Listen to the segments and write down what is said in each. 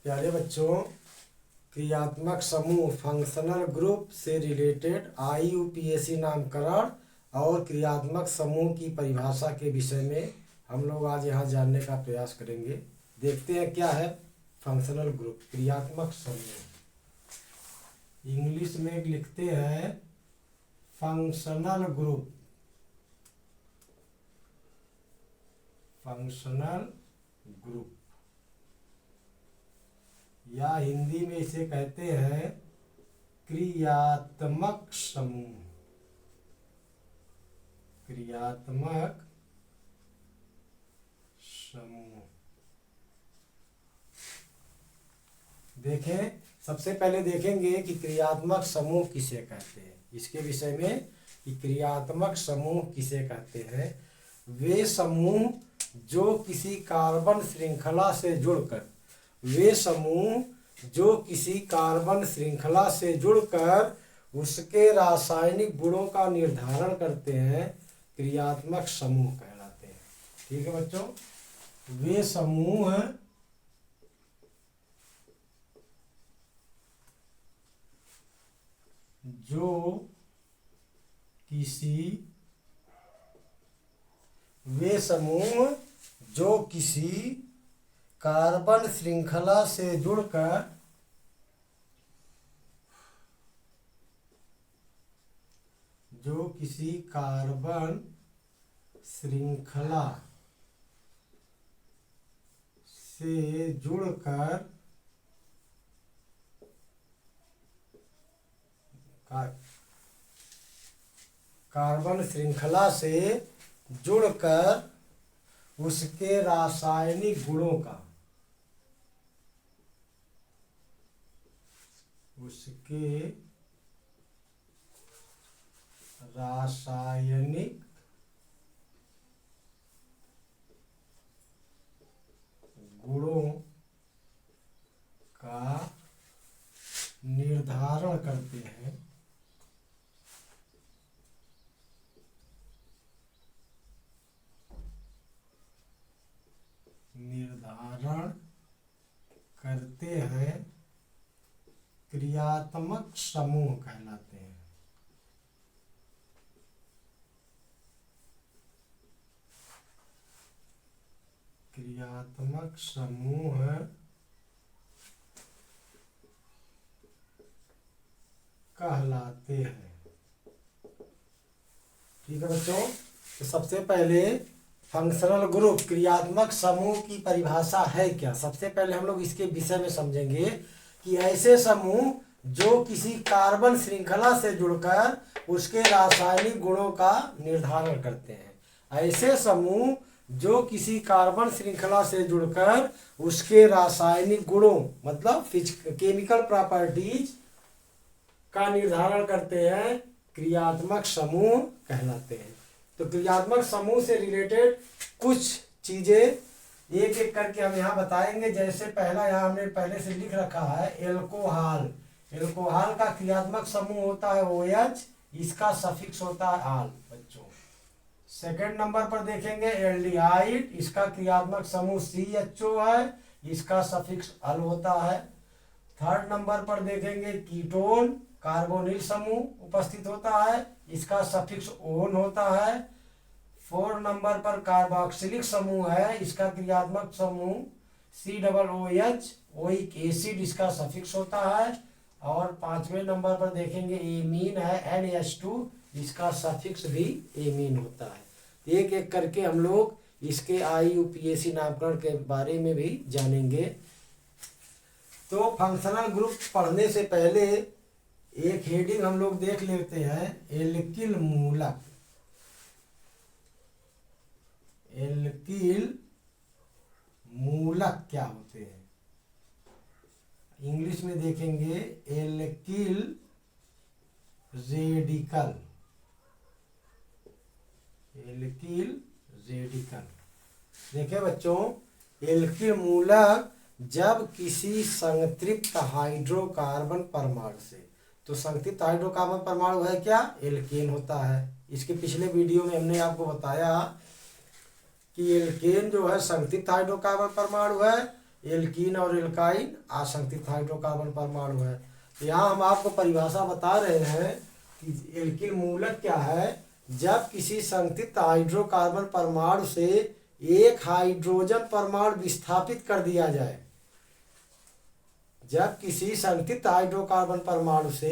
प्यारे बच्चों, क्रियात्मक समूह फंक्शनल ग्रुप से रिलेटेड IUPAC नामकरण और क्रियात्मक समूह की परिभाषा के विषय में हम लोग आज यहाँ जानने का प्रयास करेंगे। देखते हैं क्या है फंक्शनल ग्रुप, क्रियात्मक समूह। इंग्लिश में लिखते हैं फंक्शनल ग्रुप, फंक्शनल ग्रुप, या हिंदी में इसे कहते हैं क्रियात्मक समूह, क्रियात्मक समूह। देखें, सबसे पहले देखेंगे कि क्रियात्मक समूह किसे कहते हैं। इसके विषय में कि क्रियात्मक समूह किसे कहते हैं। वे समूह जो किसी कार्बन श्रृंखला से जुड़कर उसके रासायनिक गुणों का निर्धारण करते हैं, क्रियात्मक समूह कहलाते हैं। ठीक है बच्चों, वे समूह जो किसी कार्बन श्रृंखला से जुड़कर उसके रासायनिक गुणों का निर्धारण करते हैं, क्रियात्मक समूह कहलाते हैं। क्रियात्मक समूह कहलाते हैं। ठीक है बच्चों, तो सबसे पहले फंक्शनल ग्रुप, क्रियात्मक समूह की परिभाषा है क्या। सबसे पहले हम लोग इसके विषय में समझेंगे कि ऐसे समूह जो किसी कार्बन श्रृंखला से जुड़कर उसके रासायनिक गुणों का निर्धारण करते हैं। ऐसे समूह जो किसी कार्बन श्रृंखला से जुड़कर उसके रासायनिक गुणों मतलब केमिकल प्रॉपर्टीज का निर्धारण करते हैं, क्रियात्मक समूह कहलाते हैं। तो क्रियात्मक समूह से रिलेटेड कुछ चीजें एक एक करके हम यहाँ बताएंगे। जैसे पहला यहाँ हमने पहले से लिख रखा है एल्कोहल। एल्कोहल का क्रियात्मक समूह होता है OH, इसका सफिक्स होता है आल बच्चों। सेकंड नंबर पर देखेंगे एल्डिहाइड, इसका क्रियात्मक समूह CHO है, इसका सफिक्स अल होता है। थर्ड नंबर पर देखेंगे कीटोन, कार्बोनिल समूह उपस्थित होता है, इसका सफिक्स ओन होता है। फोर्थ नंबर पर कार्बोक्सिलिक समूह है, इसका क्रियात्मक समूह COOH, ओइक एसिड, इसका सफिक्स होता है। और पांचवें नंबर पर देखेंगे एमीन है NH2, इसका सफिक्स भी एमीन होता है। एक एक करके हम लोग इसके IUPAC नामकरण के बारे में भी जानेंगे। तो फंक्शनल ग्रुप पढ़ने से पहले एक हेडिंग हम लोग देख लेते हैं, एल्किल मूलक। एल्किल मूलक क्या होते हैं, इंग्लिश में देखेंगे एल्किल रेडिकल। एल्किल रेडिकल देखें बच्चों, एल्किल मूलक जब किसी संतृप्त हाइड्रोकार्बन परमाणु से, तो संतृप्त हाइड्रोकार्बन परमाणु है क्या, एल्केन होता है। इसके पिछले वीडियो में हमने आपको बताया कि एल्केन जो है संतृप्त हाइड्रोकार्बन परमाणु है एल्कीन और एल्काइन असंगठित हाइड्रोकार्बन परमाणु है। तो यहाँ हम आपको परिभाषा बता रहे हैं कि एल्कीन मूलक क्या है। जब किसी संगठित हाइड्रोकार्बन परमाणु से एक हाइड्रोजन परमाणु विस्थापित कर दिया जाए, जब किसी संगठित हाइड्रोकार्बन परमाणु से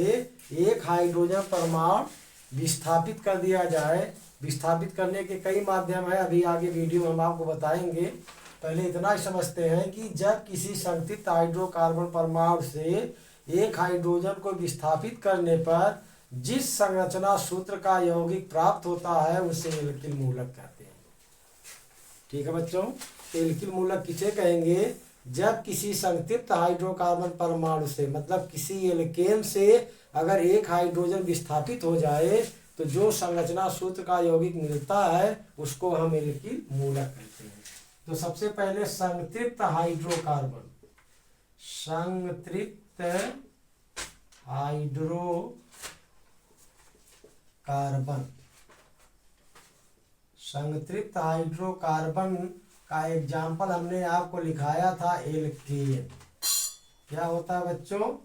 एक हाइड्रोजन परमाणु विस्थापित कर दिया जाए, विस्थापित करने के कई माध्यम है, अभी आगे वीडियो हम आपको बताएंगे। पहले इतना ही समझते हैं कि जब किसी संगठित हाइड्रोकार्बन परमाणु से एक हाइड्रोजन को विस्थापित करने पर जिस संरचना सूत्र का यौगिक प्राप्त होता है उसे एल्किल मूलक कहते हैं। ठीक है बच्चों, एल्किल मूलक किसे कहेंगे? जब किसी संगठित हाइड्रोकार्बन परमाणु से, मतलब किसी एल्केन से अगर एक हाइड्रोजन विस्थापित हो जाए तो जो संरचना सूत्र का यौगिक मिलता है उसको हम एल्किल मूलक कहते हैं। तो सबसे पहले संतृप्त हाइड्रोकार्बन, संतृप्त हाइड्रोकार्बन, संतृप्त हाइड्रोकार्बन का एग्जाम्पल हमने आपको लिखाया था एल्केन। क्या होता है बच्चों?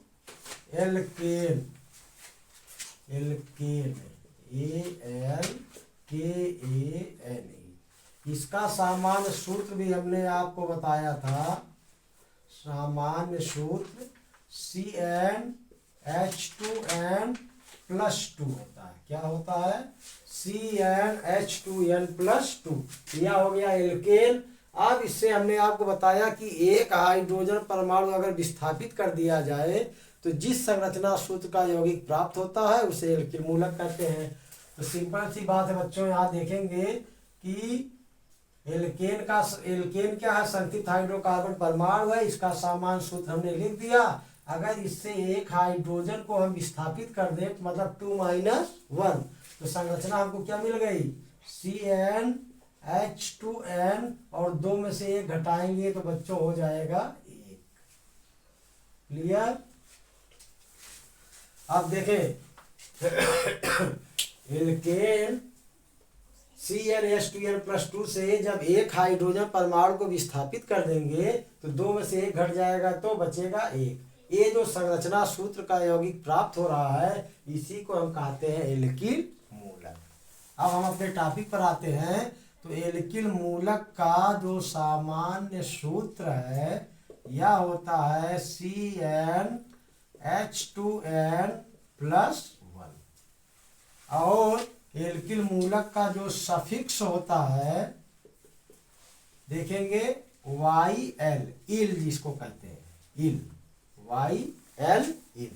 Alkane, alkane ALKANE। इसका सामान्य सूत्र भी हमने आपको बताया था। सामान्य सूत्र CnH2n+2 होता है। क्या होता है? CnH2n+2। यह हो गया एल्केन। अब इससे हमने आपको बताया कि एक हाइड्रोजन परमाणु अगर विस्थापित कर दिया जाए तो जिस संरचना सूत्र का यौगिक प्राप्त होता है उसे एल्किल मूलक कहते हैं। तो सिंपल सी बात है बच्चों, यहाँ देखेंगे कि एल्केन क्या है? संगठित हाइड्रोकार्बन परमाणु है। इसका सामान्य सूत्र हमने लिख दिया। अगर इससे एक हाइड्रोजन को हम विस्थापित कर दें मतलब 2-1, तो संरचना हमको क्या मिल गई? CnH2n, और 2 में से 1 घटाएंगे तो बच्चों हो जाएगा 1। क्लियर? अब देखें एल्केन CnH2n+2 से जब एक हाइड्रोजन परमाणु को विस्थापित कर देंगे तो 2 में से 1 घट जाएगा तो बचेगा 1। ये जो संरचना सूत्र का यौगिक प्राप्त हो रहा है इसी को हम कहते हैं एल्किल मूलक। अब हम अपने टॉपिक पर आते हैं। तो एल्किल मूलक का जो सामान्य सूत्र है यह होता है CnH2n+1, और एल्किल मूलक का जो सफिक्स होता है देखेंगे YL, इल जिसको कहते हैं, इल, YL, इल।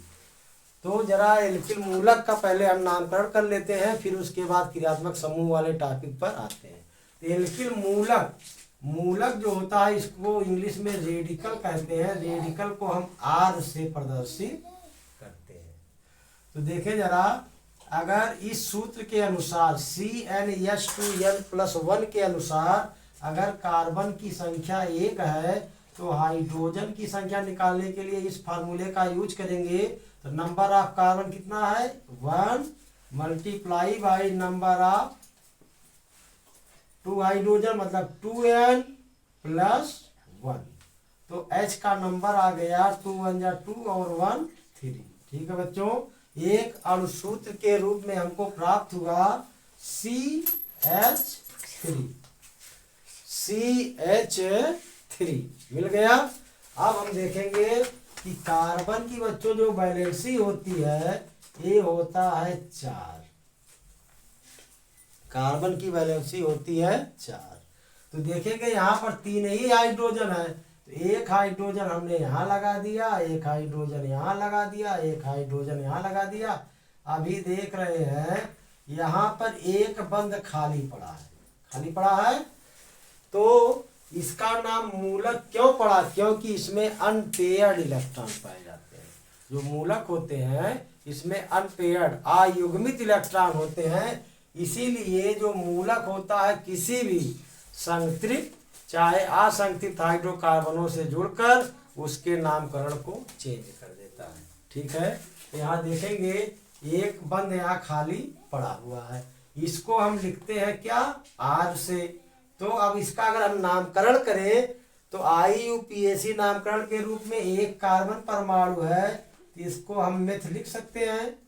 तो जरा एल्किल मूलक का पहले हम नामकरण कर लेते हैं, फिर उसके बाद क्रियात्मक समूह वाले टॉपिक पर आते हैं। तो एल्किल मूलक जो होता है इसको इंग्लिश में रेडिकल कहते हैं। रेडिकल को हम R से प्रदर्शित करते हैं। तो देखें जरा, अगर इस सूत्र के अनुसार CnH2n+1 के अनुसार अगर कार्बन की संख्या 1 है तो हाइड्रोजन की संख्या निकालने के लिए इस फार्मूले का यूज करेंगे। तो नंबर ऑफ कार्बन कितना है? 1 × नंबर ऑफ 2 हाइड्रोजन मतलब 2n+1। तो H का नंबर आ गया 2 × 1 = 2 और 1 3। ठीक है बच्चों, एक अणुसूत्र के रूप में हमको प्राप्त हुआ CH3 मिल गया। अब हम देखेंगे कि कार्बन की बच्चों जो वैलेंसी होती है ये होता है 4। कार्बन की वैलेंसी होती है 4। तो देखेंगे यहाँ पर 3 ही हाइड्रोजन है, तो एक हाइड्रोजन हमने यहाँ लगा दिया, एक हाइड्रोजन यहाँ लगा दिया, एक हाइड्रोजन यहाँ लगा दिया। अभी देख रहे हैं यहाँ पर एक बंद खाली पड़ा है। तो इसका नाम मूलक क्यों पड़ा? क्योंकि इसमें अनपेयर्ड इलेक्ट्रॉन पाए जाते हैं। जो मूलक होते हैं इसमें अनपेयर्ड अयुग्मित इलेक्ट्रॉन होते हैं। इसीलिए जो मूलक होता है किसी भी संतृप्त चाहे असंतृप्त हाइड्रोकार्बनों से जुड़कर उसके नामकरण को चेंज कर देता है। ठीक है, यहाँ देखेंगे एक बंद यहाँ खाली पड़ा हुआ है, इसको हम लिखते हैं क्या? R से। तो अब इसका अगर हम नामकरण करें तो IUPAC नामकरण के रूप में एक कार्बन परमाणु है, तो इसको हम मेथ लिख सकते हैं।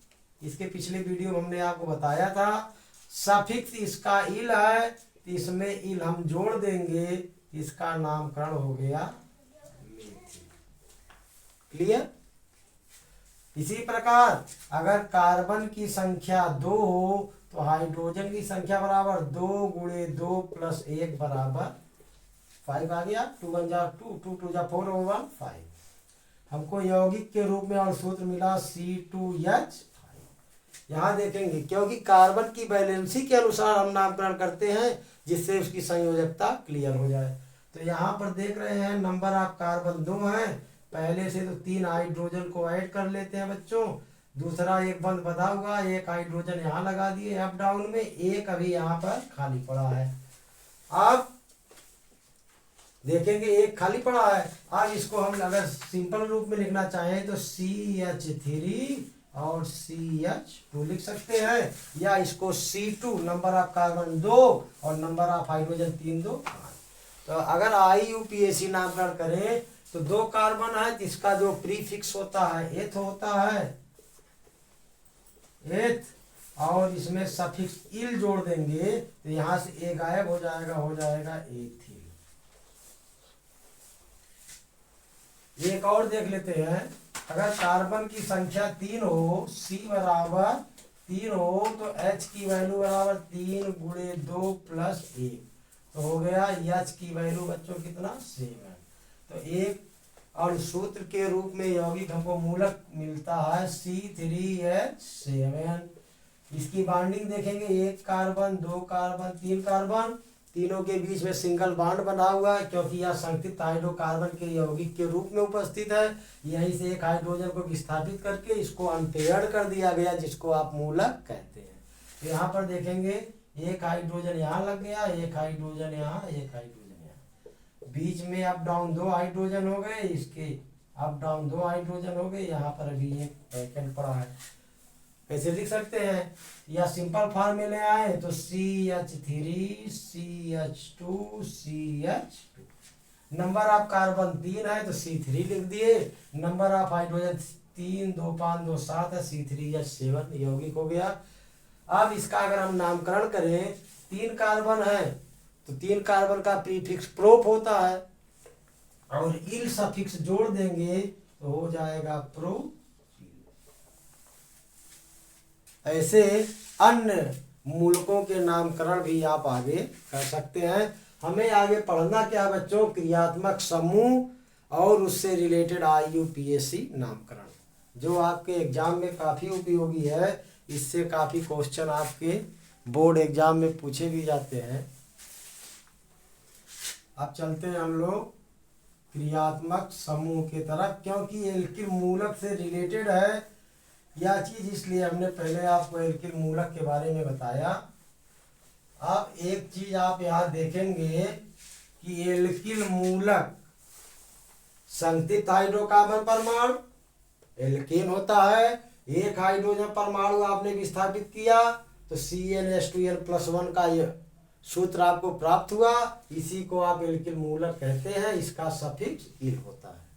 इसके पिछले वीडियो में हमने आपको बताया था। सफिक्स इसका इल है, तो इसमें इल हम जोड़ देंगे, इसका नामकरण हो गया मेथिल। क्लियर। इसी प्रकार अगर कार्बन की संख्या 2 हो तो हाइड्रोजन की संख्या बराबर 2 गुणे 2 प्लस 1 बराबर 5 आ गया। 2 1 जा 2, 2 2 जा 4 और 1 5। हमको यौगिक के रूप में और सूत्र मिला C2H5। यहाँ देखेंगे क्योंकि कार्बन की वैलेंसी के अनुसार हम नामकरण करते हैं, जिससे उसकी संयोजकता क्लियर हो जाए। तो यहाँ पर देख रहे हैं नंबर ऑफ कार्बन 2 है, पहले से तो 3 हाइड्रोजन को ऐड कर लेते हैं बच्चों। दूसरा एक बंद बधा हुआ, एक हाइड्रोजन यहाँ लगा दिए अप डाउन में, एक अभी यहाँ पर खाली पड़ा है। अब देखेंगे एक खाली पड़ा है। अब इसको हम अगर सिंपल रूप में लिखना चाहें तो CH3 और CH2 लिख सकते हैं, या इसको C2 नंबर ऑफ कार्बन 2 और नंबर ऑफ हाइड्रोजन 3 2 5। तो अगर IUPAC नामकरण करें तो 2 कार्बन है, जिसका जो प्रीफिक्स होता है एथ होता है, एथ, और इसमें सफिक्स इल जोड़ देंगे तो यहां से ए गायब हो जाएगा एथिल। एक और देख लेते हैं। अगर कार्बन की संख्या 3 हो, C बराबर 3 हो, तो H की वैल्यू बराबर 3 गुणे 2 प्लस 1, तो हो गया H की वैल्यू बच्चों कितना 7। तो एक और सूत्र के रूप में यौगिक हमको मूलक मिलता है C3H7। इसकी बॉन्डिंग देखेंगे, 1 कार्बन 2 कार्बन 3 कार्बन, तीनों के बीच में सिंगल बॉन्ड बना हुआ है, क्योंकि यह संतृप्त हाइड्रोकार्बन के यौगिक के रूप में उपस्थित है। यहीं से एक हाइड्रोजन को विस्थापित करके इसको अनपेयर्ड कर दिया गया, जिसको आप मूलक कहते हैं। तो यहाँ पर देखेंगे एक हाइड्रोजन यहाँ लग गया, एक हाइड्रोजन यहाँ, एक हाइड्रोजन यहाँ, बीच में अप डाउन 2 हाइड्रोजन हो गए, इसके अप डाउन 2 हाइड्रोजन हो गए। यहाँ पर अभी एक वैकेंट पड़ा है। कैसे लिख सकते हैं, या सिंपल फॉर्म में ले आए तो CH3 CH2 CH2। Number of carbon 3 है तो C3 लिख दिए, नंबर ऑफ हाइड्रोजन 3 2 5 2 7 है, C3H7 यौगिक हो गया। अब इसका अगर हम नामकरण करें, 3 कार्बन है तो 3 कार्बन का प्रीफिक्स प्रोप होता है, और इल सफिक्स जोड़ देंगे तो हो जाएगा प्रो। ऐसे अन्य मूलकों के नामकरण भी आप आगे कर सकते हैं। हमें आगे पढ़ना क्या बच्चों, क्रियात्मक समूह और उससे रिलेटेड IUPAC नामकरण, जो आपके एग्जाम में काफ़ी उपयोगी है। इससे काफ़ी क्वेश्चन आपके बोर्ड एग्जाम में पूछे भी जाते हैं। अब चलते हैं हम लोग क्रियात्मक समूह की तरफ, क्योंकि एल्किल मूलक से रिलेटेड है यह चीज, इसलिए हमने पहले आपको एल्किल मूलक के बारे में बताया। अब एक चीज आप यहाँ देखेंगे कि एल्किल मूलक संतृप्त हाइड्रोकार्बन परमाणु एल्केन होता है। एक हाइड्रोजन परमाणु आपने विस्थापित किया तो CnH2n+1 का यह सूत्र आपको प्राप्त हुआ, इसी को आप एल्किल मूलक कहते हैं। इसका सफिक्स इल होता है।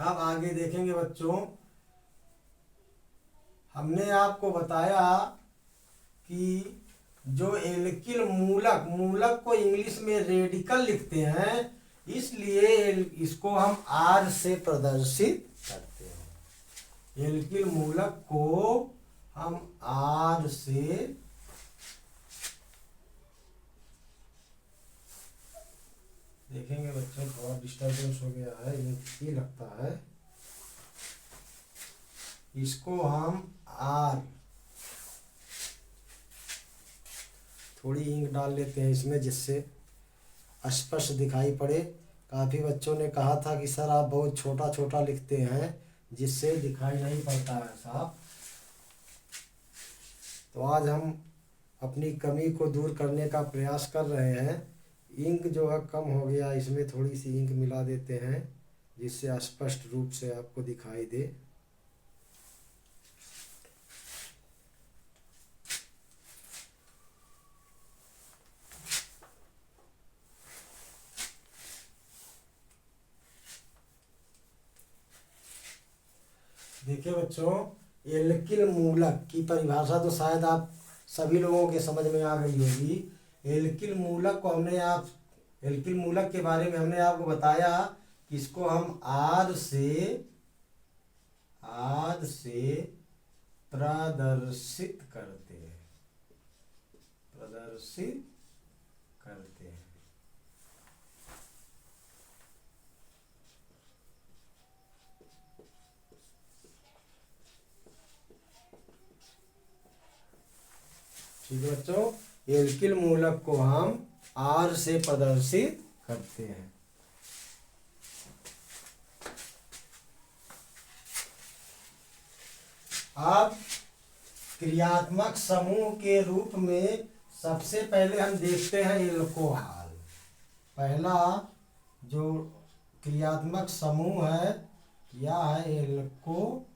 अब आगे देखेंगे बच्चों, हमने आपको बताया कि जो एल्किल मूलक को इंग्लिश में रेडिकल लिखते हैं, इसलिए इसको हम R से प्रदर्शित करते हैं। एल्किल मूलक को हम R से देखेंगे बच्चों, थोड़ा डिस्टर्बेंस हो गया है, ये लगता है। इसको हम R, थोड़ी इंक डाल लेते हैं इसमें जिससे स्पष्ट दिखाई पड़े। काफ़ी बच्चों ने कहा था कि सर आप बहुत छोटा छोटा लिखते हैं, जिससे दिखाई नहीं पड़ता है साहब। तो आज हम अपनी कमी को दूर करने का प्रयास कर रहे हैं। इंक जो है कम हो गया, इसमें थोड़ी सी इंक मिला देते हैं जिससे स्पष्ट रूप से आपको दिखाई दे। देखिए बच्चों, एल्किल मूलक की परिभाषा तो शायद आप सभी लोगों के समझ में आ गई होगी। एल्किल मूलक को हमने आप एल्किल मूलक के बारे में हमने आपको बताया कि इसको हम आर से प्रदर्शित करते हैं। ठीक है बच्चों, एल्किल मूलक को हम आर से प्रदर्शित करते हैं। अब क्रियात्मक समूह के रूप में सबसे पहले हम देखते हैं एल्कोहल। पहला जो क्रियात्मक समूह है यह है एल्कोहल।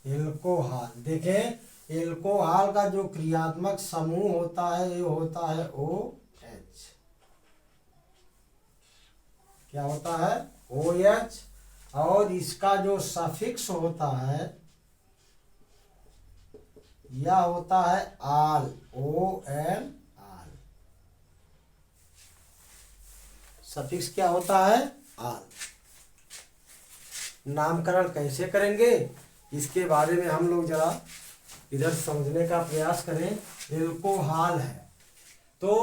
एल्कोहल देखें, एल्कोहल का जो क्रियात्मक समूह होता है ये होता है OH। क्या होता है? OH। और इसका जो सफिक्स होता है यह होता है आल, OL। सफिक्स क्या होता है? आल। नामकरण कैसे करेंगे इसके बारे में हम लोग जरा इधर समझने का प्रयास करें। एल्कोहल है तो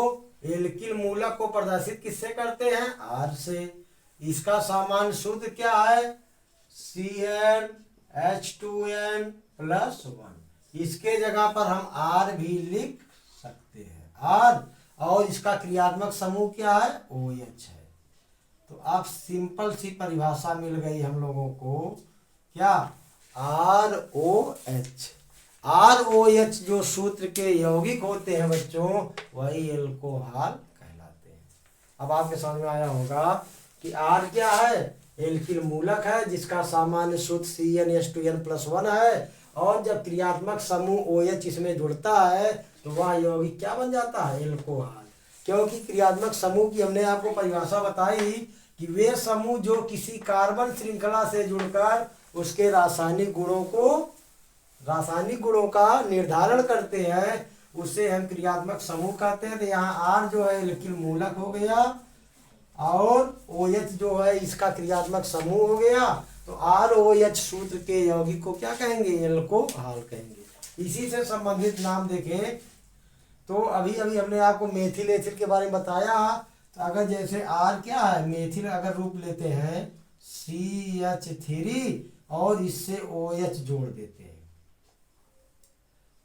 एल्किल मूलक को प्रदर्शित किससे करते हैं? आर से। इसका सामान्य सूत्र क्या है? CnH2n+1। इसके जगह पर हम आर भी लिख सकते हैं, आर। और इसका क्रियात्मक समूह क्या है? OH है। तो आप सिंपल सी परिभाषा मिल गई हम लोगों को, क्या? ROH जो सूत्र के यौगिक होते हैं बच्चों वही एल्कोहल कहलाते हैं। अब आपके समझ में आया होगा कि R क्या है? एल्किल मूलक है जिसका सामान्य सूत्र CnH2n+1 है। और जब क्रियात्मक समूह OH इसमें जुड़ता है तो वह यौगिक क्या बन जाता है? एल्कोहल। क्योंकि क्रियात्मक समूह की हमने आपको परिभाषा बताई कि वे समूह जो किसी कार्बन श्रृंखला से जुड़कर उसके रासायनिक गुणों का निर्धारण करते हैं उसे हम क्रियात्मक समूह कहते हैं। तो यहाँ R जो है एल्किल मूलक हो गया और OH जो है इसका क्रियात्मक समूह हो गया। तो ROH सूत्र के यौगिक को क्या कहेंगे? एल्कोहल कहेंगे। इसी से संबंधित नाम देखें तो अभी हमने आपको मेथिल एथिल के बारे में बताया। तो अगर जैसे R क्या है? मेथिल अगर रूप लेते हैं CH3 और इससे OH जोड़ देते हैं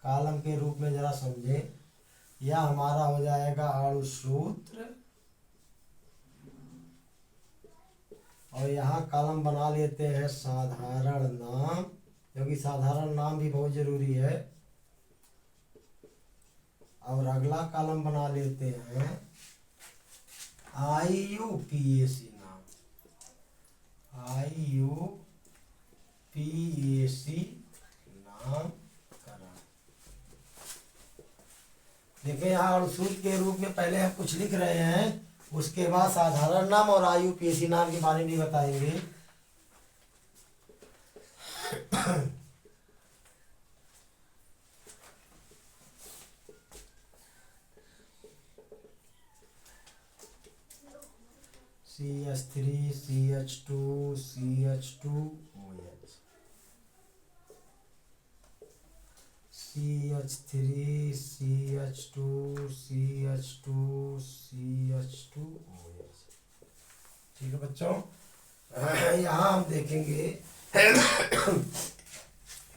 कॉलम के रूप में, जरा समझे। यह हमारा हो जाएगा अणु सूत्र। और यहाँ कॉलम बना लेते हैं साधारण नाम, क्योंकि साधारण नाम भी बहुत जरूरी है। और अगला कॉलम बना लेते हैं IUPAC नाम, IUPAC नाम करा। देखिए यहाँ अणुसूत्र के रूप में पहले हम कुछ लिख रहे हैं, उसके बाद साधारण नाम और IUPAC नाम के बारे में भी बताएंगे। CH3 CH2 CH2 OH, CH3 CH2 CH2 CH2 OH। ठीक है बच्चों, यहाँ हम देखेंगे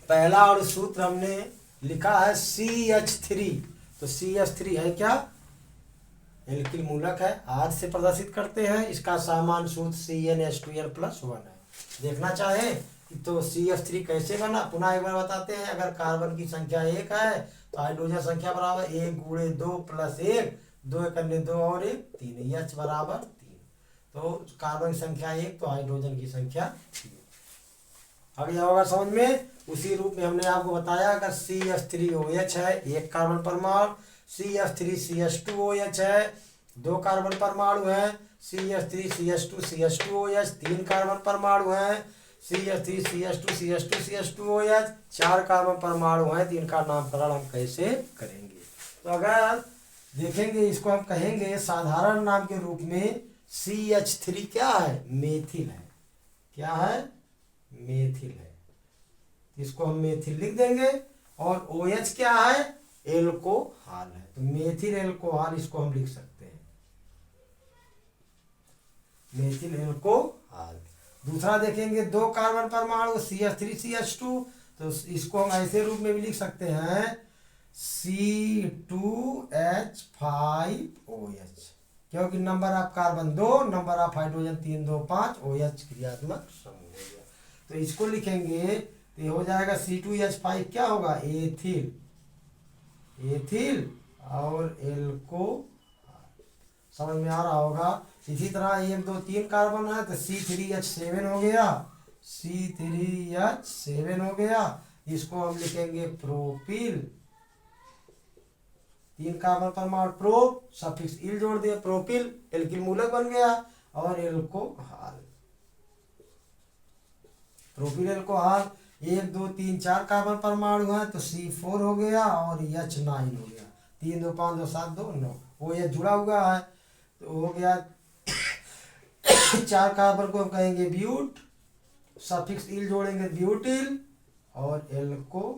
पहला और सूत्र हमने लिखा है CH3। तो CH3 है क्या? एल्किल मूलक है, R से प्रदर्शित करते हैं। इसका सामान्य सूत्र CnH2n+1 है। देखना चाहें तो CH3 कैसे बना, पुनः एक बार बताते हैं। अगर कार्बन की संख्या 1 है तो हाइड्रोजन संख्या बराबर 1 गुणे 2 प्लस 1, 2 एक अन्य 2 और 1 3, H बराबर 3। तो कार्बन की संख्या 1 तो हाइड्रोजन की संख्या 3। आ गया होगा समझ में। उसी रूप में हमने आपको बताया अगर CH3OH है, एक कार्बन परमाणु, CH3CH2OH है, दो कार्बन परमाणु है, CH3CH2CH2OH, तीन कार्बन परमाणु है, CH3CH2CH2CH2OH, चार कार्बन परमाणु है। तो इनका नामकरण हम कैसे करेंगे। तो अगर देखेंगे इसको हम कहेंगे साधारण नाम के रूप में CH3 क्या है, मेथिल है। क्या है, मेथिल है। इसको हम मेथिल लिख देंगे। और OH क्या है, एल्कोहल है। तो मेथिल एल्कोहल इसको हम लिख सकते हैं, मेथिल एल्कोहल। दूसरा देखेंगे दो कार्बन परमाणु CH3CH2, तो इसको हम ऐसे रूप में भी लिख सकते हैं C2H5OH, क्योंकि number of carbon 2, number of hydrogen 3 2 5, OH क्रियात्मक समूह हो गया। तो इसको लिखेंगे तो ये हो जाएगा C2H5 क्या होगा, एथिल, एथिल और एल्कोहल। समझ में आ रहा होगा। इसी तरह 1 2 3 कार्बन है तो C3H7 हो गया, C3H7 हो गया। इसको हम लिखेंगे प्रोपिल, तीन कार्बन परमाणु प्रो, सफिक्स इल जोड़ दिया, प्रोपिल, एल्किल मूलक बन गया। और एल्कोहल, प्रोपिल एल्कोहल। 1 2 3 4 कार्बन परमाणु है तो C4 हो गया और H9 हो गया। 3 2 5 2 7 2 9, वो ये जुड़ा हुआ है तो हो गया। चार कार्बन को हम कहेंगे ब्यूट, सफिक्स इल जोड़ेंगे ब्यूटिल और एल्कोहल।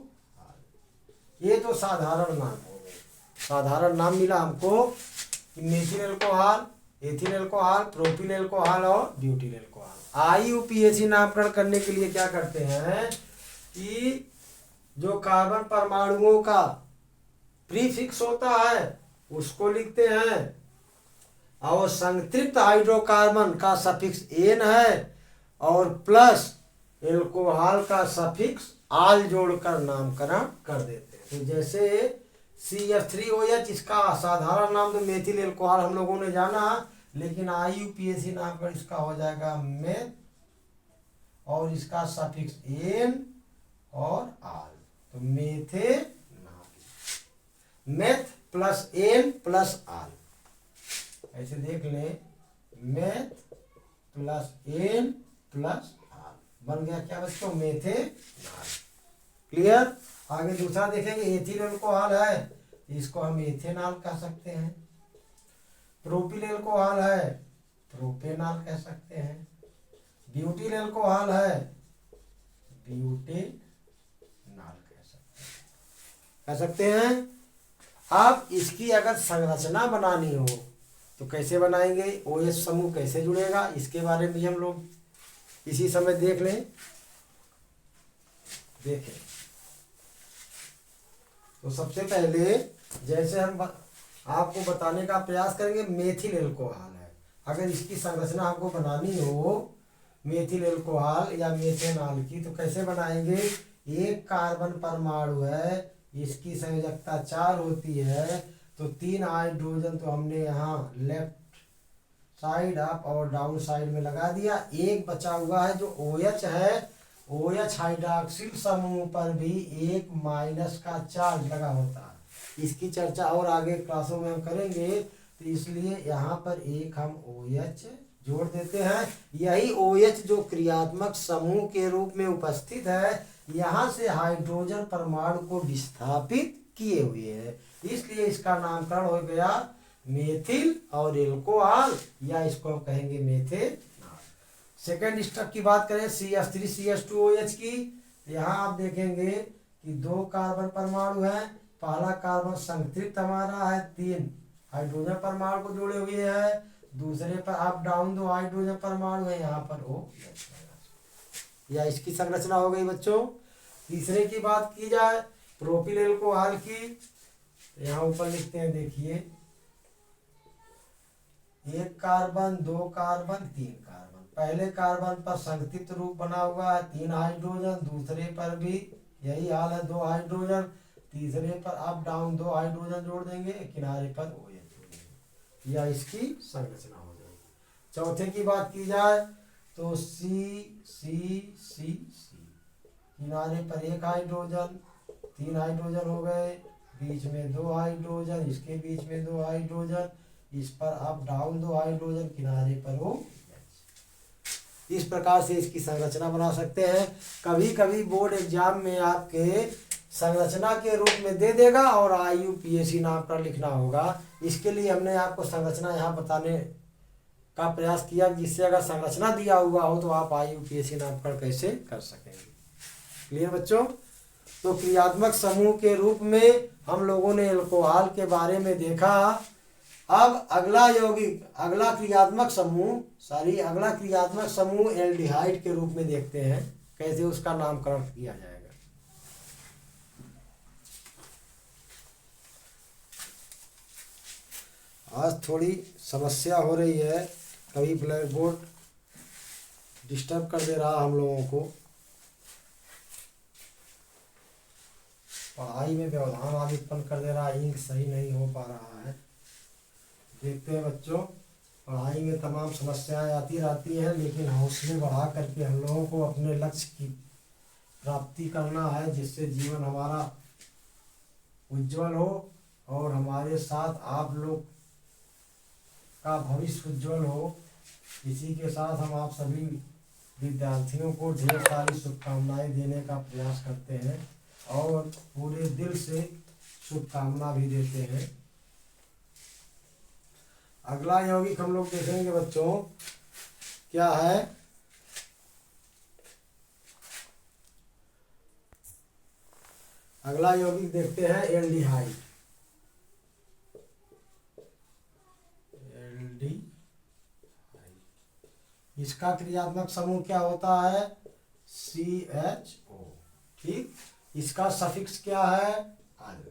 ये तो साधारण नाम हो गए। साधारण नाम मिला हमको कि methyl alcohol, ethyl alcohol, propyl alcohol और ब्यूटिल एल्कोहल। IUPAC नामकरण करने के लिए क्या करते हैं कि जो कार्बन परमाणुओं का प्रीफिक्स होता है उसको लिखते हैं और संतृप्त हाइड्रोकार्बन का सफिक्स एन है और प्लस एल्कोहल का सफिक्स आल जोड़कर नामकरण कर देते हैं। तो जैसे CH3OH, इसका साधारण नाम तो मेथिल एल्कोहल हम लोगों ने जाना, लेकिन IUPAC नामकरण इसका हो जाएगा मेथ और इसका सफिक्स एन और आल। तो मेथे मेथ प्लस एन प्लस आल, ऐसे देख लें, मेथ प्लस एन प्लस आल बन गया क्या बच्चों, मेथेनॉल। क्लियर। आगे दूसरा देखेंगे एथिल एल्कोहल है, इसको हम एथेनॉल कह सकते हैं। प्रोपिल एल्कोहल है, प्रोपेनॉल कह सकते हैं। ब्यूटिल एल्कोहल है, ब्यूटेनॉल कह सकते हैं। अब इसकी अगर संरचना बनानी हो तो कैसे बनाएंगे, OH समूह कैसे जुड़ेगा, इसके बारे में भी हम लोग इसी समय देख लें। देखें तो सबसे पहले जैसे हम आपको बताने का प्रयास करेंगे, मेथिल एल्कोहल है। अगर इसकी संरचना आपको बनानी हो मेथिल एल्कोहल या मेथेनॉल की, तो कैसे बनाएंगे। एक कार्बन परमाणु है, इसकी संयोजकता 4 होती है, तो 3 हाइड्रोजन तो हमने यहाँ लेफ्ट साइड अप और डाउन साइड में लगा दिया। एक बचा हुआ है जो OH है, OH हाइड्रॉक्सिल समूह पर भी एक माइनस का चार्ज लगा होता है। इसकी चर्चा और आगे क्लासों में हम करेंगे, तो इसलिए यहाँ पर एक हम OH जोड़ देते हैं। यही OH जो क्रियात्मक समूह के रूप में उपस्थित है, यहाँ से हाइड्रोजन परमाणु को विस्थापित किए हुए है, इसलिए इसका नामकरण हो गया मेथिल और एल्कोहल, या इसको हम कहेंगे मेथेनॉल। सेकेंड स्टेप की बात करें CH3CH2OH की, यहाँ आप देखेंगे कि 2 कार्बन परमाणु है। पहला कार्बन संतृप्त हमारा है, 3 हाइड्रोजन परमाणु को जोड़े हुए है। दूसरे पर अप डाउन 2 हाइड्रोजन परमाणु है, यहाँ पर OH, या इसकी संरचना हो गई बच्चों। तीसरे की बात की जाए प्रोपिल एल्कोहल की, यहाँ ऊपर लिखते हैं, देखिए 1 कार्बन 2 कार्बन 3 कार्बन। पहले कार्बन पर संगठित रूप बना हुआ है 3 हाइड्रोजन, दूसरे पर भी यही हाल है 2 हाइड्रोजन, तीसरे पर अप डाउन 2 हाइड्रोजन जोड़ देंगे, किनारे पर OH जोड़ देंगे, या इसकी संरचना हो जाएगी। चौथे की बात की जाए तो C, किनारे पर 1 हाइड्रोजन, 3 हाइड्रोजन हो गए, बीच में 2 हाइड्रोजन, इसके बीच में 2 हाइड्रोजन, इस पर अप डाउन 2 हाइड्रोजन, किनारे पर OH। इस प्रकार से इसकी संरचना बना सकते हैं। कभी कभी बोर्ड एग्जाम में आपके संरचना के रूप में दे देगा और IUPAC नाम का लिखना होगा। इसके लिए हमने आपको संरचना यहाँ बताने का प्रयास किया, जिससे अगर संरचना दिया हुआ हो तो आप IUPAC नामकरण कैसे कर सकेंगे। क्लियर बच्चों? तो क्रियात्मक समूह के रूप में हम लोगों ने अल्कोहल के बारे में देखा। अब अगला क्रियात्मक समूह एल्डिहाइड के रूप में देखते हैं, कैसे उसका नामकरण किया जाएगा। आज थोड़ी समस्या हो रही है, कभी ब्लैक बोर्ड डिस्टर्ब कर दे रहा हम लोगों को, पढ़ाई में व्यवधान आदि उत्पन्न कर दे रहा है, इंक सही नहीं हो पा रहा है। देखते हैं बच्चों, पढ़ाई में तमाम समस्याएं आती रहती हैं, लेकिन हौसले बढ़ा करके हम लोगों को अपने लक्ष्य की प्राप्ति करना है, जिससे जीवन हमारा उज्जवल हो और हमारे साथ आप लोग का भविष्य उज्जवल हो। इसी के साथ हम आप सभी विद्यार्थियों को ढेर सारी शुभकामनाएं देने का प्रयास करते हैं और पूरे दिल से शुभकामना भी देते हैं। अगला यौगिक हम लोग देखेंगे बच्चों, क्या है? अगला यौगिक देखते हैं एल्डिहाइड। इसका क्रियात्मक समूह क्या होता है? CHO। ठीक, इसका सफिक्स क्या है? अल।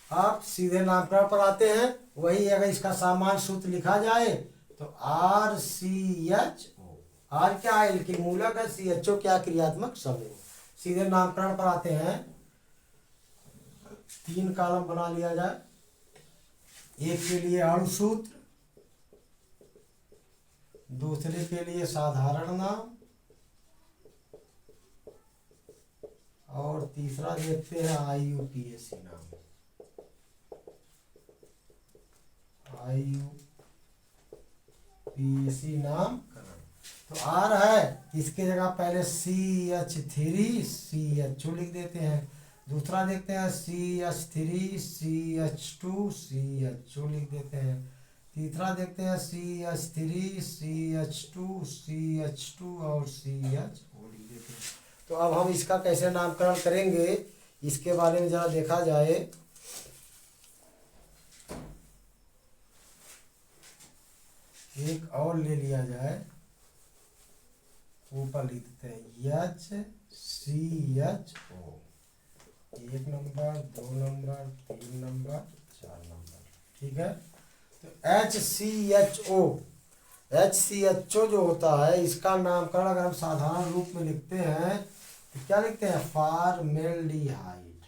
आप सीधे नामकरण पर आते हैं, वही अगर इसका सामान्य सूत्र लिखा जाए तो RCHO। R क्या है? इनकी मूलक है, CHO क्या? क्रियात्मक समूह। सीधे नामकरण पर आते हैं, 3 कॉलम बना लिया जाए। एक के लिए अणु सूत्र, दूसरे के लिए साधारण नाम, और तीसरा देखते हैं IUPAC नाम। IUPAC नाम तो R है, इसके जगह पहले CH3CHO लिख देते हैं। दूसरा देखते हैं CH3CH2CHO लिख देते हैं। तीसरा देखते हैं CH3CH2CH2 और CHO लिख देते हैं। तो अब हम इसका कैसे नामकरण करेंगे, इसके बारे में जरा देखा जाए। एक और ले लिया जाए, ऊपर लिख देते हैं HCHO। 1 number, 2 number, 3 number, 4 number. ठीक है, तो HCHO जो होता है, इसका नामकरण अगर हम साधारण रूप में लिखते हैं तो क्या लिखते हैं? फॉर्मेल्डिहाइड।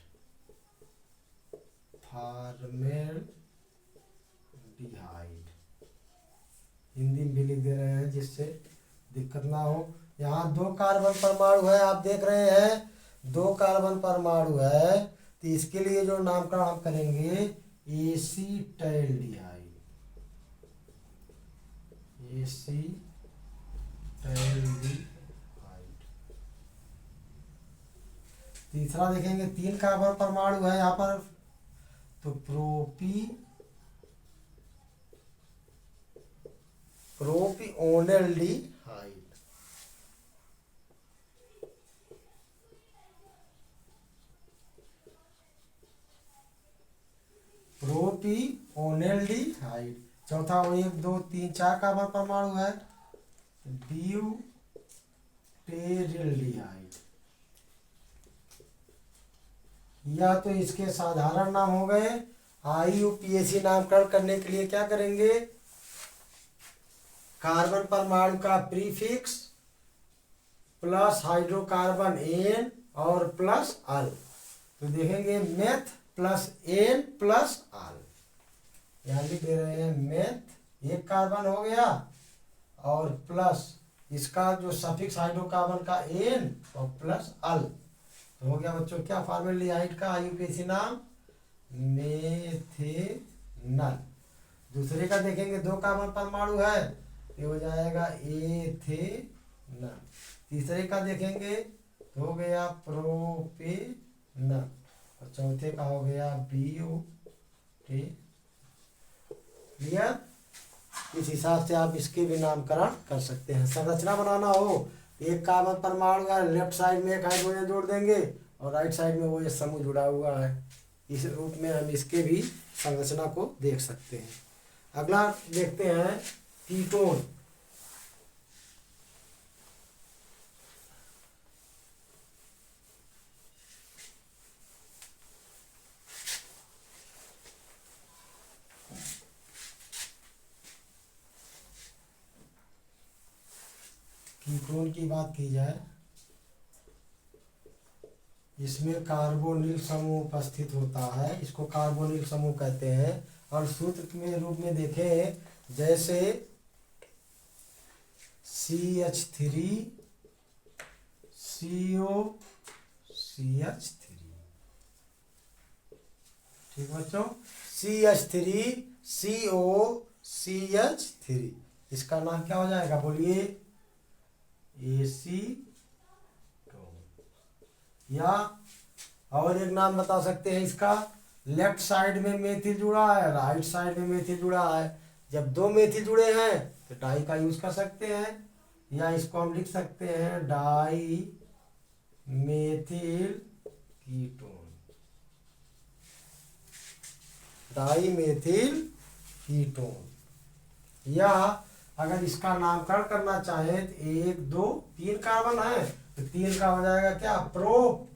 हिंदी में भी लिख दे रहे हैं, जिससे दिक्कत ना हो। यहाँ 2 कार्बन परमाणु है, आप देख रहे हैं 2 कार्बन परमाणु है, तो इसके लिए जो नामकरण हम करेंगे एसीटैल्डिहाइड। तीसरा देखेंगे 3 कार्बन परमाणु है यहाँ पर, तो प्रोपिओनेल्डिहाइड। प्रोपिओनेल्डिहाइड। चौथा 1 2 3 4 कार्बन परमाणु है, ब्यूटेरिल्डिहाइड। या तो इसके साधारण नाम हो गए, IUPAC नामकरण करने के लिए क्या करेंगे, कार्बन परमाणु का प्रीफिक्स प्लस हाइड्रोकार्बन एन और प्लस अल, तो देखेंगे मेथ प्लस एन प्लस अल, यहाँ लिख दे रहे हैं मेथ एक कार्बन हो गया और प्लस इसका जो सफिक्स हाइड्रोकार्बन का एन और प्लस अल, तो हो गया बच्चों क्या फॉर्मेल्डिहाइड का IUPAC नाम, मेथेनल। दूसरे का देखेंगे 2 कार्बन परमाणु है, ये हो जाएगा एथेनल। तीसरे का देखेंगे तो हो गया प्रोपेनल और चौथे का हो गया ब्यूटेन। क्लियर? इस हिसाब से आप इसके भी नामकरण कर सकते हैं। संरचना बनाना हो, एक कार्बन परमाणु है, लेफ्ट साइड में एक हाइड्रोजन जोड़ देंगे और राइट साइड में वो ये समूह जुड़ा हुआ है, इस रूप में हम इसके भी संरचना को देख सकते हैं। अगला देखते हैं कीटोन। कीटोन की बात की जाए, इसमें कार्बोनिल समूह उपस्थित होता है, इसको कार्बोनिल समूह कहते हैं। और सूत्र में रूप में देखें जैसे CH3 CO CH3, ठीक बच्चों, CH3 CO CH3, इसका नाम क्या हो जाएगा बोलिए, एसीटोन। या और एक नाम बता सकते हैं इसका, लेफ्ट साइड में मेथिल जुड़ा है, राइट साइड में मेथिल जुड़ा है, जब 2 मेथिल जुड़े हैं तो डाई का यूज कर सकते हैं, या इसको हम लिख सकते हैं dimethyl ketone, dimethyl ketone. या अगर इसका नामकरण करना चाहे तो 1 2 3 कार्बन है तो 3 का हो जाएगा क्या, pro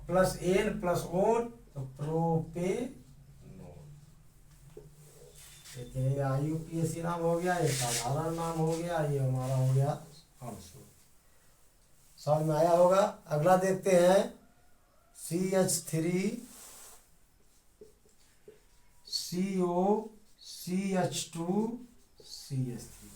plus n plus one, तो प्रोपेनोन। देखिए IUPAC नाम हो गया, ये साधारण नाम हो गया, ये हमारा हो गया अणु। समझ में आया होगा। अगला देखते हैं CH3 CO CH2 CH3।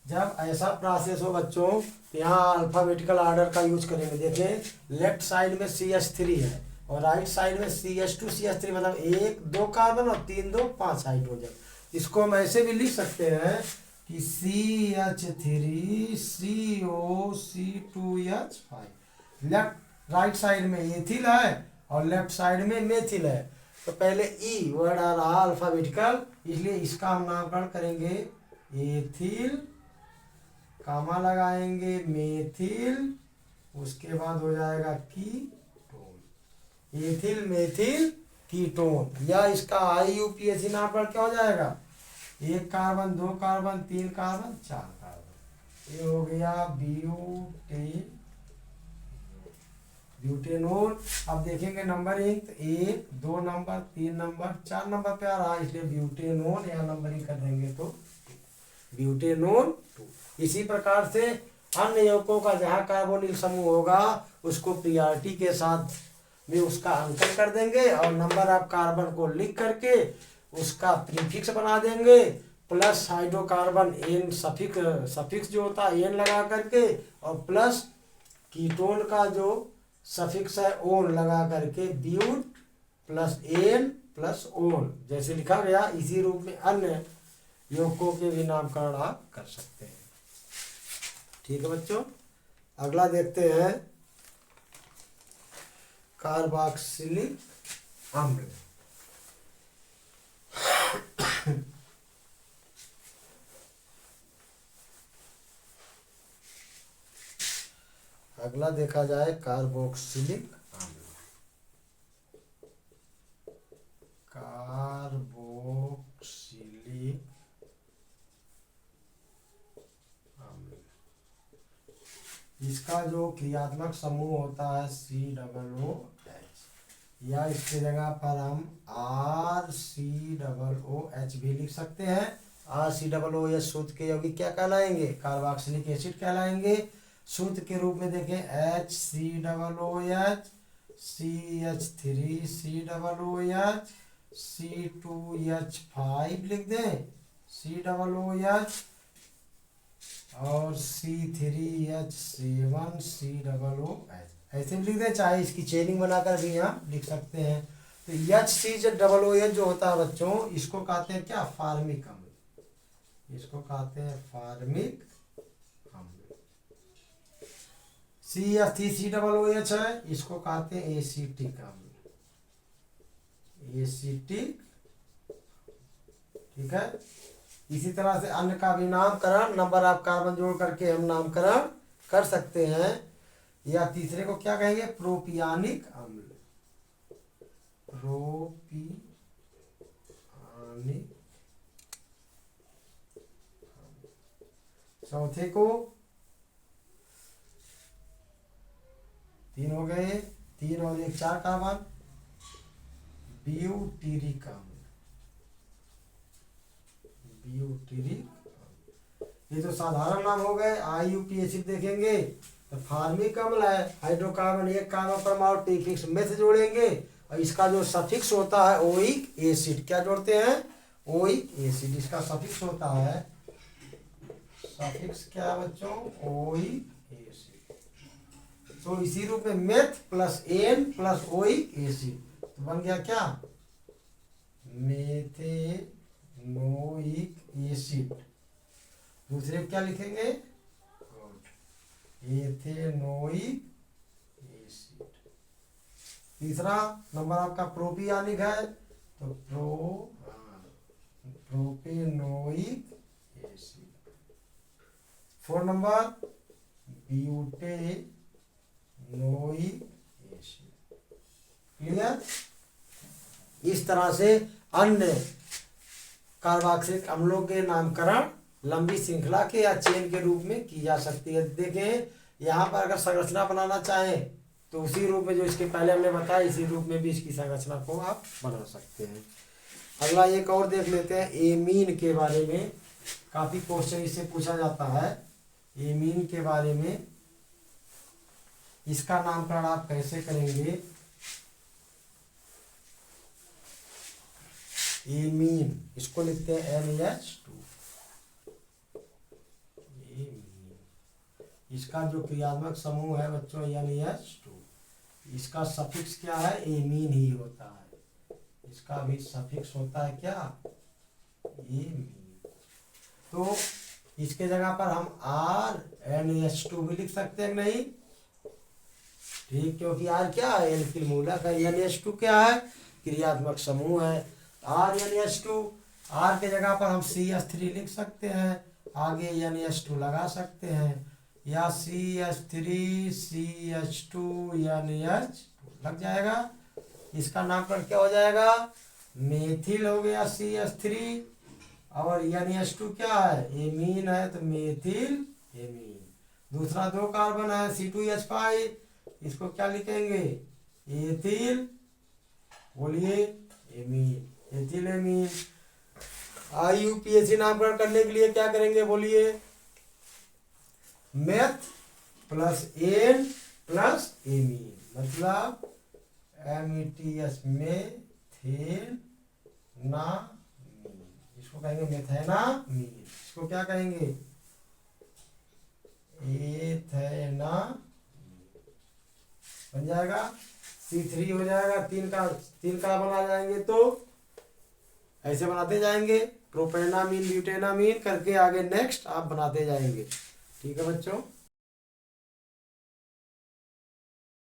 जब ऐसा प्रोसेस हो बच्चों तो यहाँ अल्फाबेटिकल ऑर्डर का यूज करेंगे। देखें लेफ्ट साइड में CH3 है और राइट साइड में CH2 CH3, मतलब 1 2 कार्बन और 3 2 5 हाइड्रोजन। इसको हम ऐसे भी लिख सकते हैं कि CH3 CO C2H5। Left right side में एथिल है और लेफ्ट साइड में मेथिल है, तो पहले ई वर्ड आ रहा अल्फाबेटिकल, इसलिए इसका हम नामकरण करेंगे एथिल, कामा लगाएंगे मेथिल, उसके बाद हो जाएगा कीटोन, एथिल मेथिल कीटोन। या इसका IUPAC नामकरण क्या हो जाएगा, 1 कार्बन 2 कार्बन 3 कार्बन 4 कार्बन, ये हो गया ब्यूटेनोन। अब देखेंगे नंबरिंग, तो 1 2 नंबर 3 नंबर 4 नंबर पे आ रहा है, इसलिए ब्यूटेनोन, या नंबरिंग कर देंगे तो ब्यूटेनोन 2। इसी प्रकार से अन्य यौगिकों का जहाँ कार्बोनिल समूह होगा उसको प्रियॉरिटी के साथ में उसका अंकन कर देंगे और नंबर ऑफ कार्बन को लिख करके उसका प्रीफिक्स बना देंगे, प्लस हाइड्रोकार्बन एन सफिक्स जो होता है एन लगा करके, और प्लस कीटोन का जो सफिक्स है ओन लगा करके, but plus n plus one जैसे लिखा गया, इसी रूप में अन्य यौगिकों के भी नामकरण आप कर सकते हैं। ठीक है बच्चों। अगला देखते हैं कार्बोक्सिलिक अम्ल। अगला देखा जाए कार्बोक्सिलिक अम्ल। कार्बोक्सिलिक अम्ल, इसका जो क्रियात्मक समूह होता है COOH, या इसके जगह पर हम RCOOH भी लिख सकते हैं। RCOOH शुद्ध के यौगिक क्या कहलाएंगे? कार्बोक्सिलिक एसिड कहलाएंगे। शुद्ध के रूप में देखें HCOOH, CH3COOH, C2H5 लिख दें, COOH और C3H7COOH ऐसे भी लिख दें, चाहे इसकी चेनिंग बनाकर भी हम लिख सकते हैं। तो HCOOH जो होता है बच्चों, इसको कहते हैं क्या? फार्मिक अम्ल। इसको कहते हैं फार्मिक अम्ल। CH3COOH है, इसको कहते हैं एसिटिक अम्ल। एसिटिक, ठीक है। इसी तरह से अन्य का भी नामकरण नंबर ऑफ कार्बन जोड़ करके हम नामकरण कर सकते हैं। या तीसरे को क्या कहेंगे? प्रोपियानिक अम्ल। प्रोपियानिक। चौथे को 3 हो गए, 3 और 1 4 कार्बन, ब्यूटीरिक अम्ल। ब्यूटीरिक, ये तो साधारण नाम हो गए। IUPAC देखेंगे तो फार्मिक अम्ल है, हाइड्रोकार्बन 1 कार्बन परमाणु प्रीफिक्स में से जोड़ेंगे और इसका जो सफिक्स होता है ओइक एसिड, क्या जोड़ते हैं? ओइक एसिड, इसका सफिक्स होता है, सफिक्स क्या है बच्चों? Oic acid. तो इसी रूप में meth plus n plus oic acid तो बन गया क्या? Methanoic acid. दूसरे क्या लिखेंगे? Ethanoic acid. तीसरा नंबर आपका प्रोपियानिक है तो propanoic acid. 4 number butanoic acid. Clear? इस तरह से अन्य कार्बोक्सिलिक अम्लों के नामकरण लंबी श्रृंखला के या चेन के रूप में की जा सकती है। देखें यहाँ पर अगर संरचना बनाना चाहें तो उसी रूप में जो इसके पहले हमने बताया, इसी रूप में भी इसकी संरचना को आप बना सकते हैं। अगला एक और देख लेते हैं एमीन के बारे में। काफ़ी क्वेश्चन इससे पूछा जाता है। एमीन के बारे में, इसका नामकरण आप कैसे करेंगे? एमीन, इसको लिखते हैं NH2। इसका जो क्रियात्मक समूह है बच्चों NH2, इसका सफिक्स क्या है? एमीन ही होता है। इसका भी सफिक्स होता है क्या? एमीन। तो इसके जगह पर हम RNH2 भी लिख सकते हैं नहीं? ठीक, क्योंकि R क्या है? एल्किल मूलक है। NH2 क्या है? क्रियात्मक समूह है। RNH2, R के जगह पर हम CH3 लिख सकते हैं, आगे NH2 लगा सकते हैं, या CH3CH2 NH2 लग जाएगा। इसका नामकरण क्या हो जाएगा? मेथिल हो गया CH3 और NH2 क्या है? एमीन है तो मेथिल एमीन। दूसरा 2 कार्बन है C2H5, इसको क्या लिखेंगे? एथिल, बोलिए, एमीन, एथिल एमीन। IUPAC नामकरण करने के लिए क्या करेंगे? बोलिए, meth plus n plus amine, मतलब METH मेथेनामीन। इसको कहेंगे मेथेनामीन। इसको क्या कहेंगे? एथेनामीन बन जाएगा। C3 हो जाएगा, 3 कार्बन आ जाएंगे तो ऐसे बनाते जाएंगे, प्रोपेनामीन ब्यूटेनामीन करके आगे नेक्स्ट आप बनाते जाएंगे। ठीक है बच्चों।